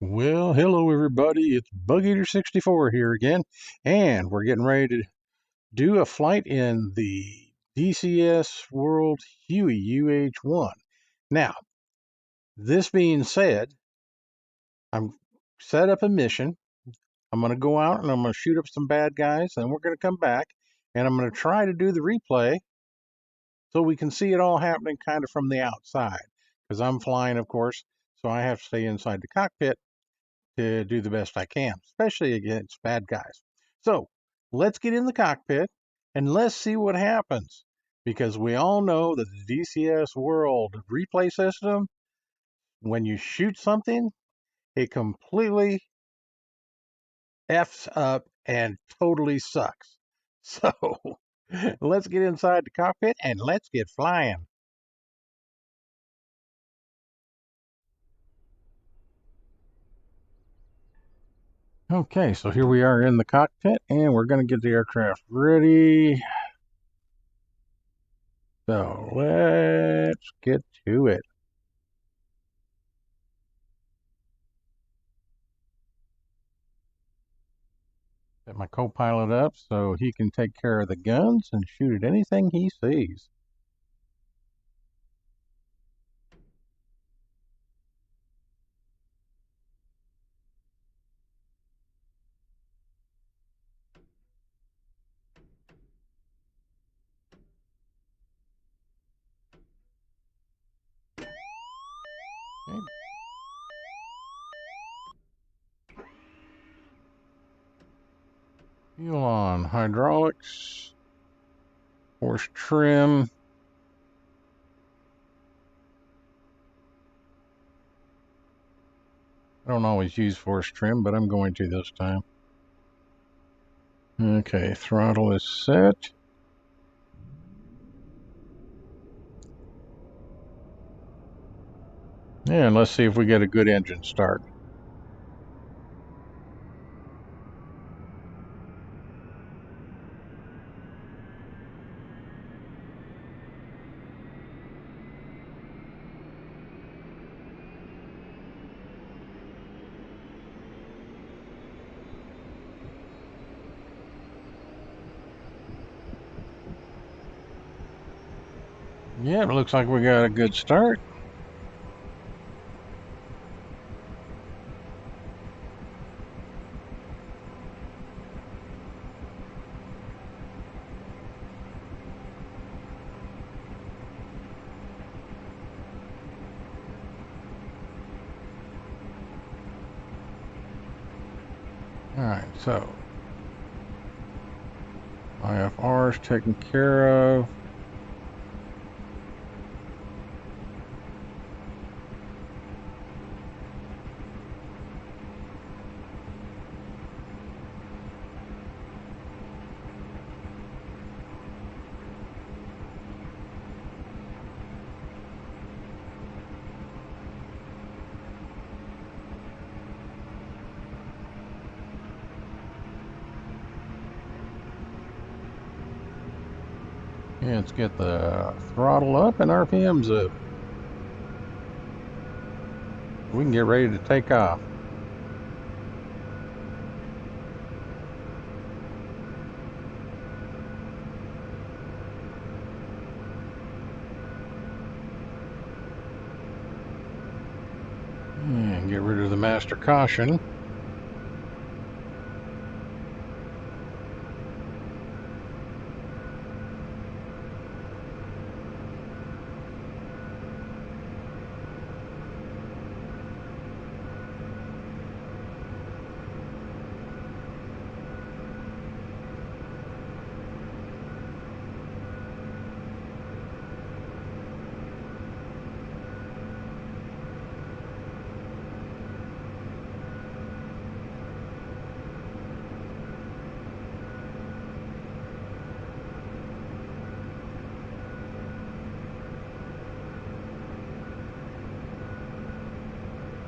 Well, hello everybody. It's Bug Eater 64 here again, and we're getting ready to do a flight in the DCS World HUEY UH-1. Now, this being said, I'm set up a mission. I'm going to go out and I'm going to shoot up some bad guys, and we're going to come back, and I'm going to try to do the replay so we can see it all happening kind of from the outside, because I'm flying, of course, so I have to stay inside the cockpit to do the best I can, especially against bad guys. So let's get in the cockpit and let's see what happens, because we all know that the DCS World replay system, when you shoot something, it completely F's up and totally sucks. So let's get inside the cockpit and let's get flying. Okay, so here we are in the cockpit, and we're going to get the aircraft ready. So let's get to it. Set my co-pilot up so he can take care of the guns and shoot at anything he sees. Okay. Fuel on, hydraulics, force trim. I don't always use force trim, but I'm going to this time. Okay, throttle is set. And let's see if we get a good engine start. Yeah, it looks like we got a good start. Alright, so IFR is taken care of. Yeah, let's get the throttle up and RPMs up. We can get ready to take off. And get rid of the master caution.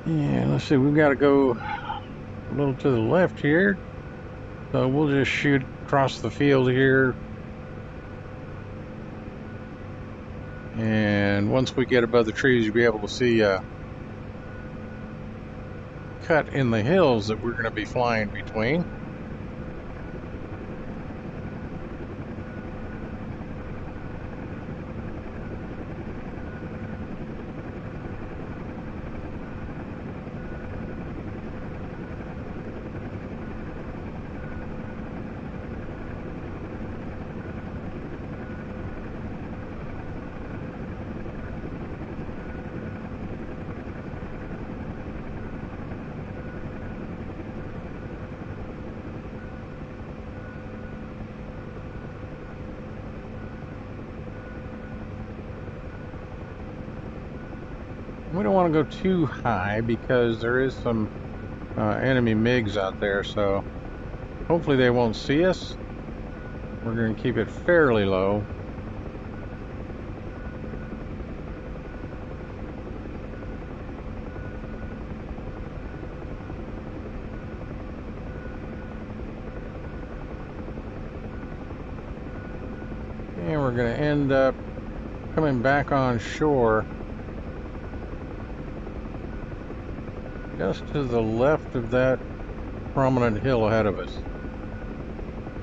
Yeah, let's see, we've got to go a little to the left here. So we'll just shoot across the field here. And once we get above the trees, you'll be able to see cut in the hills that we're going to be flying between. We don't want to go too high because there is some enemy MiGs out there, so hopefully they won't see us. We're going to keep it fairly low. And we're going to end up coming back on shore just to the left of that prominent hill ahead of us.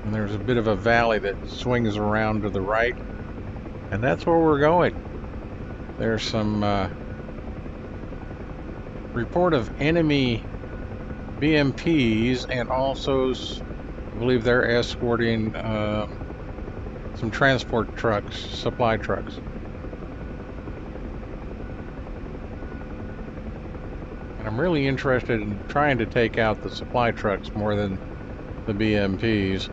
And there's a bit of a valley that swings around to the right, and that's where we're going. There's some report of enemy BMPs, and also I believe they're escorting some transport trucks, supply trucks. And I'm really interested in trying to take out the supply trucks more than the BMPs.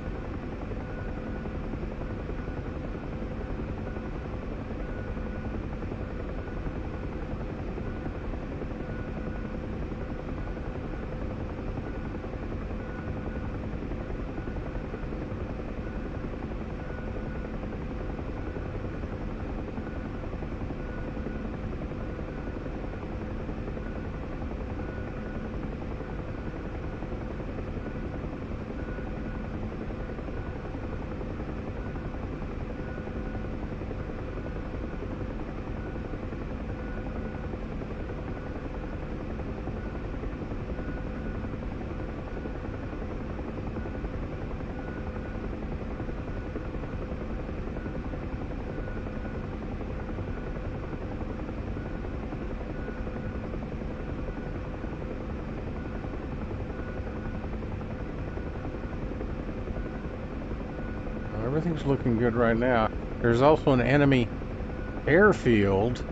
Everything's looking good right now. There's also an enemy airfield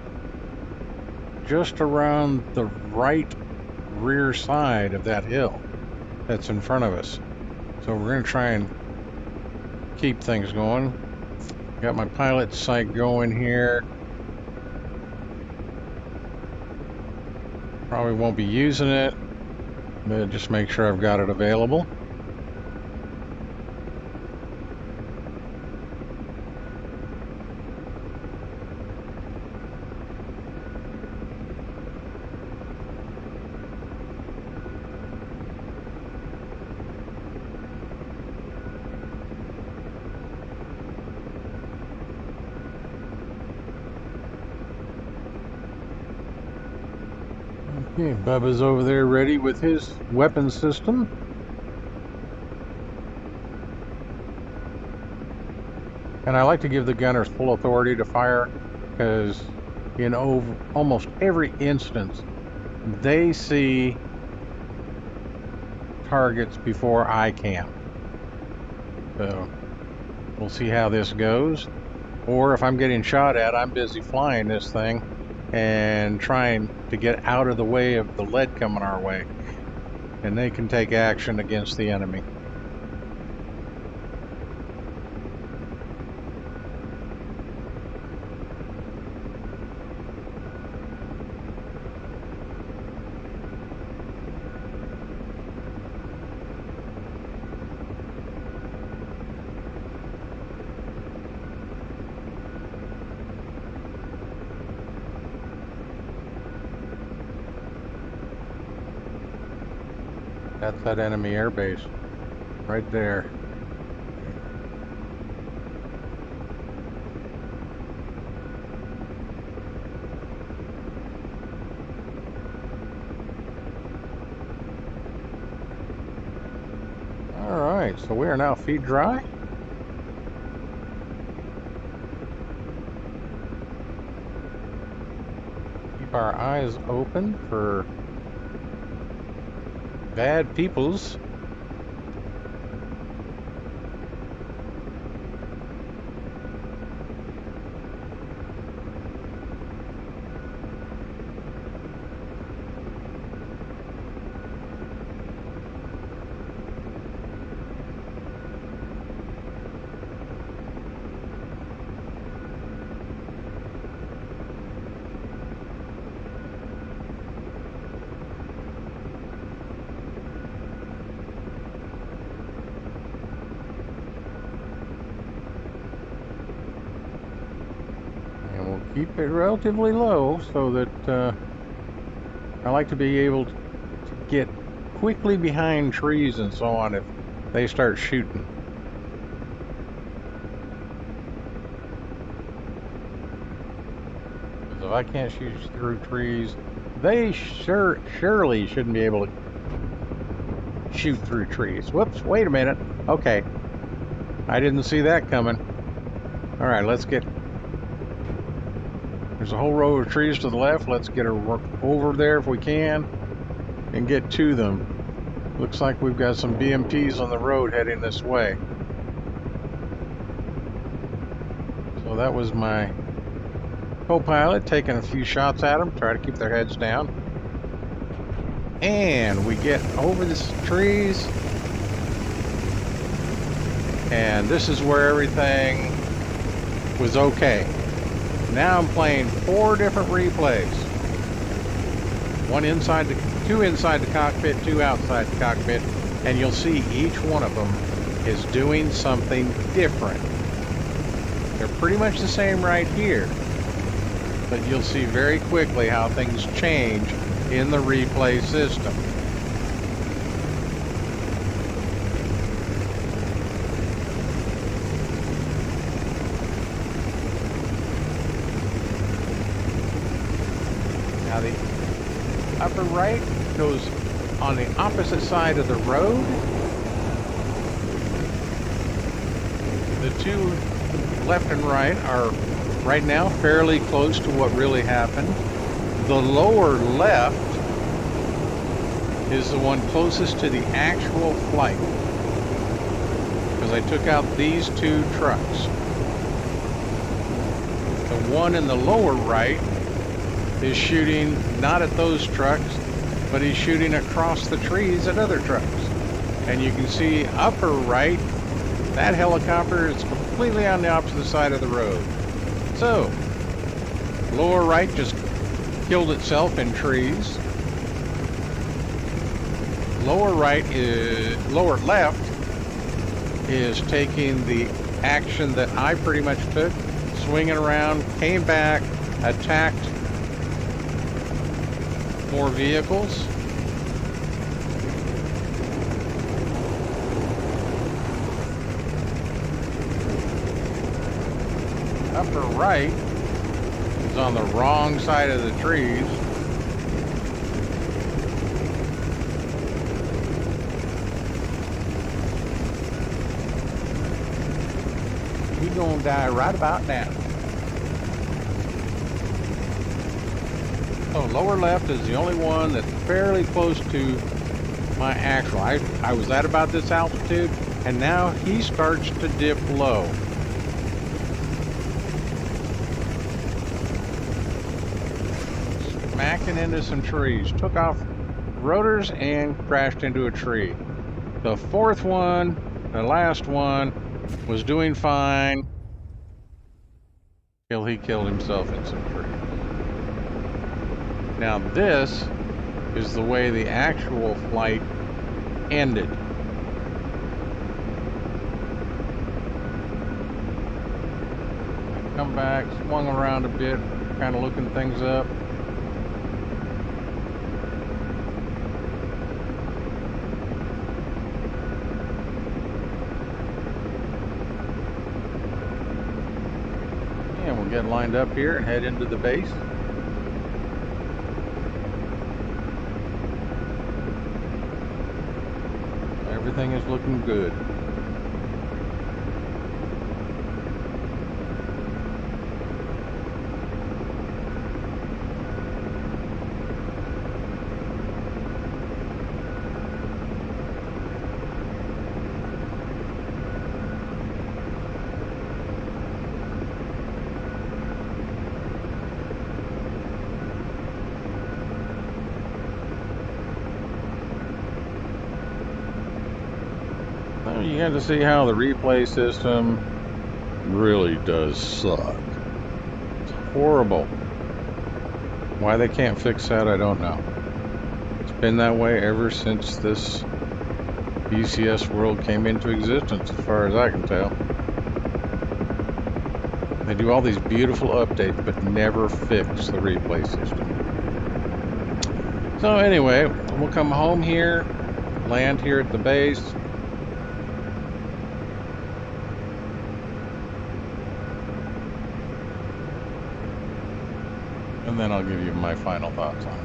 just around the right rear side of that hill that's in front of us. So we're going to try and keep things going. Got my pilot sight going here. Probably won't be using it, but just make sure I've got it available. Okay, Bubba's over there ready with his weapon system. And I like to give the gunners full authority to fire because in almost every instance they see targets before I can. So we'll see how this goes. Or if I'm getting shot at, I'm busy flying this thing and trying to get out of the way of the lead coming our way, and they can take action against the enemy. That's that enemy airbase right there. Alright, so we are now feet dry. Keep our eyes open for bad peoples. Keep it relatively low so that I like to be able to get quickly behind trees and so on if they start shooting. Because if I can't shoot through trees, they surely shouldn't be able to shoot through trees. Whoops, wait a minute. Okay. I didn't see that coming. Alright, let's get... There's a whole row of trees to the left. Let's get over there if we can and get to them. Looks like we've got some BMPs on the road heading this way. So that was my co-pilot taking a few shots at them, try to keep their heads down. And we get over the trees. And this is where everything was okay. Now I'm playing 4 different replays. Two inside the cockpit, 2 outside the cockpit, and you'll see each one of them is doing something different. They're pretty much the same right here, but you'll see very quickly how things change in the replay system. Now the upper right goes on the opposite side of the road. The 2 left and right are right now fairly close to what really happened. The lower left is the one closest to the actual flight, because I took out these 2 trucks. The one in the lower right is shooting not at those trucks, but he's shooting across the trees at other trucks. And you can see upper right, that helicopter is completely on the opposite side of the road. So, lower right just killed itself in trees. Lower left is taking the action that I pretty much took, swinging around, came back, attacked more vehicles. Upper right is on the wrong side of the trees. He's gonna die right about now. So lower left is the only one that's fairly close to my actual. I was at about this altitude, and now he starts to dip low. Smacking into some trees. Took off rotors and crashed into a tree. The 4th one, the last one, was doing fine till he killed himself in some trees. Now this is the way the actual flight ended. Come back, swung around a bit, kind of looking things up. And we'll get lined up here and head into the base. There Everything is looking good. Well, you got to see how the replay system really does suck. It's horrible. Why they can't fix that, I don't know. It's been that way ever since this DCS world came into existence, as far as I can tell. They do all these beautiful updates, but never fix the replay system. So anyway, we'll come home here, land here at the base. And then I'll give you my final thoughts on it.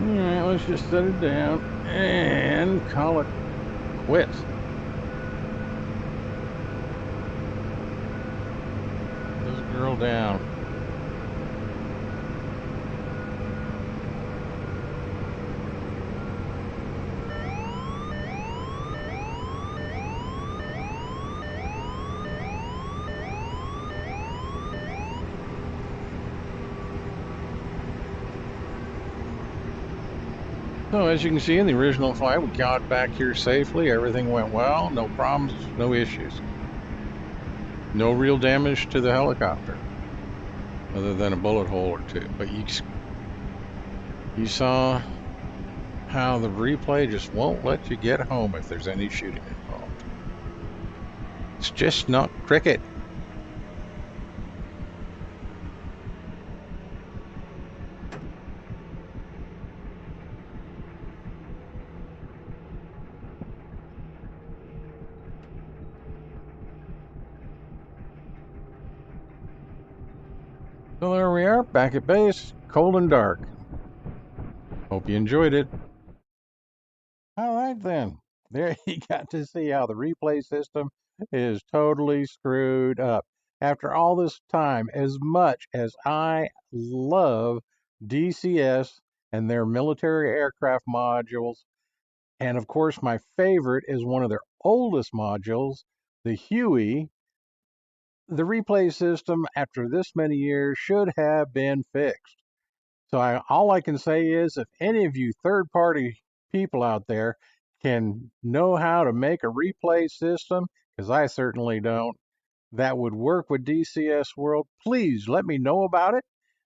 Alright, let's just set it down and call it quits. This girl down. So as you can see in the original flight, we got back here safely. Everything went well. No problems, no issues. No real damage to the helicopter, other than a bullet hole or two. But you saw how the replay just won't let you get home if there's any shooting involved. It's just not cricket. So there we are, back at base, cold and dark. Hope you enjoyed it. All right then, there you got to see how the replay system is totally screwed up. After all this time, as much as I love DCS and their military aircraft modules, and of course my favorite is one of their oldest modules, the HUEY, the replay system after this many years should have been fixed. So all I can say is if any of you third-party people out there can know how to make a replay system, because I certainly don't, that would work with DCS World, please let me know about it.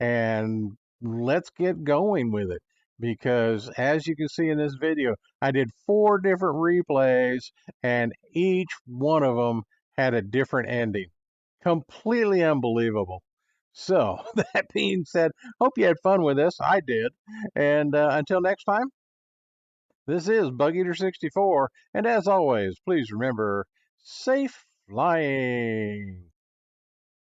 and let's get going with it. Because as you can see in this video, I did 4 different replays, and each one of them had a different ending. Completely unbelievable. So, that being said, hope you had fun with this. I did. And until next time, this is Bug Eater 64. And as always, please remember, safe flying.